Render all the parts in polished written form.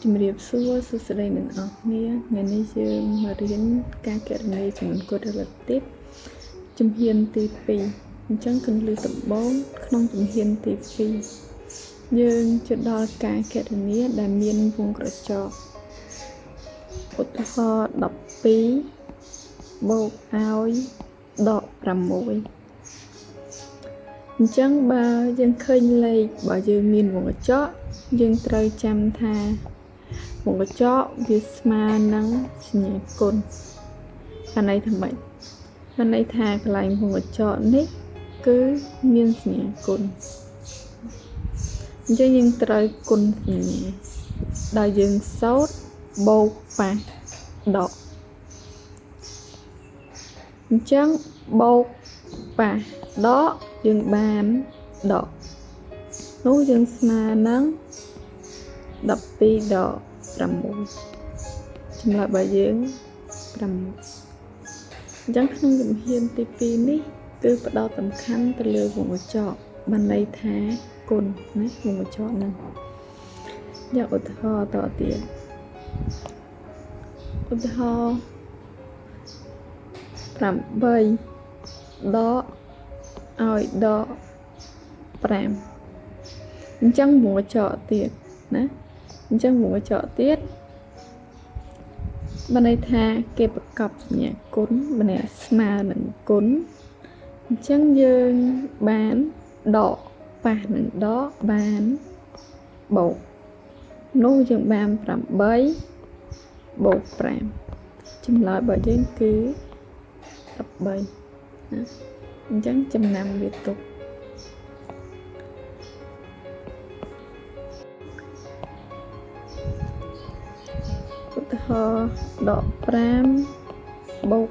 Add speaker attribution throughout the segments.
Speaker 1: ជំរាបសួរសួស្តីអ្នកនរគ្នាថ្ងៃនេះយើងមករៀនការគណនាចំនួនកូដ relative ជំហានទី2អញ្ចឹងគន្លឹះដំបូងក្នុងជំហានទី2យើងជិតដល់ការគណនាដែលមានវងក្រចកឧទាហរណ៍12បូកឲ្យដក6អញ្ចឹងបើយើងឃើញលេខបើយើងមានវងក្រចកយើងត្រូវចាំថាវងកញ្ចក់វាស្មើនឹងសញ្ញាគុណអាន័យថាម៉េចអាន័យថាកន្លែងវងកញ្ចក់នេះគឺមានសញ្ញាគុណអញ្ចឹងយើងត្រូវគុណសញ្ញាដោយយើងសូត្របូកប៉ះដកអញ្ចឹងបូកប៉ះដកយើងបានដកនោះយើងស្មើនឹង12ដក6ចម្លើយរបស់យើង6អញ្ចឹងក្នុងជំហានទី2នេះគឺផ្ដោតសំខាន់ទៅលើវងកញ្ចក់បានន័យថាគុណណាវងកញ្ចក់ហ្នឹងយកឧទាហរណ៍តទៀតឧទាហរណ៍8ដកឲ្យដក5អញ្ចឹងវងកញ្ចក់ទៀតណាអញ្ចឹងវងកញ្ចក់ទៀតបានន័យថាគេប្រកបសញ្ញាគុណម្នាក់ស្មើនឹងគុណអញ្ចឹងយើងបានដកប៉ះនឹងដកបានបូកនោះយើងបាន8បូក5ចម្លើយរបស់យើងគឺ13ណាអញ្ចឹងចំណាំវាទុកឧទាហរណ៍ដក5បូក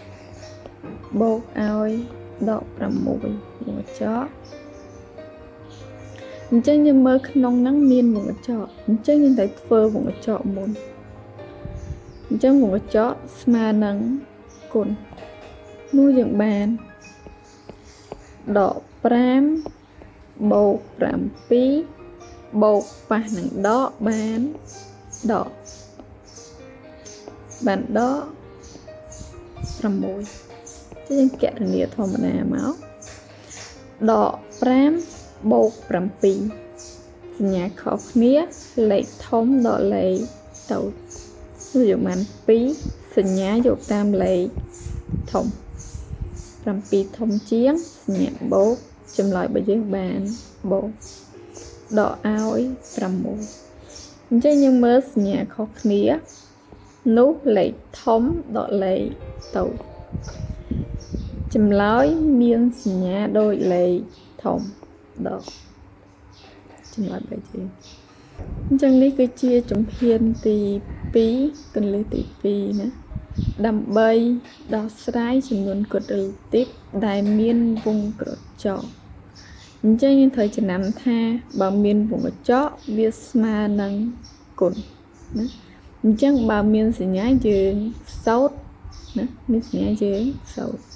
Speaker 1: 7បូកឲ្យដក6វងកញ្ចក់អញ្ចឹងយើងមើលក្នុងហ្នឹងមានវងកញ្ចក់អញ្ចឹងយើងត្រូវធ្វើវងកញ្ចក់មុនអញ្ចឹងវងកញ្ចក់ស្មើនឹងគុណនោះយើងបានដក5បូក7បូកប៉ះនឹងដកបានដក6ចឹងយើងគណនាធម្មតាមកដក5បូក7សញ្ញាខុសគ្នាលេខធំដកលេខតូចនោះយើងបាន2សញ្ញាយកតាមលេខធំ7ធំជាងសញ្ញាបូកចម្លើយរបស់យើងបានបូកដកឲ្យ6អញ្ចឹងយើងមើលសញ្ញាខុសគ្នានោះលេខធំដកលេខតូចចម្លើយមានសញ្ញាដូចលេខធំដកចម្លើយបែបនេះអញ្ចឹងនេះគឺជាជំហានទី2គន្លឹះទី2ណាដើម្បីដោះស្រាយចំនួនកូដ relative ដែលមានវងក្រចកអញ្ចឹងយើងត្រូវចំណាំថាបើមានវងកញ្ចក់វាស្មើនឹងគុណណាអញ្ចឹងបើមានសញ្ញាយើងសូត្រណាមានសញ្ញាយើងសូត្រ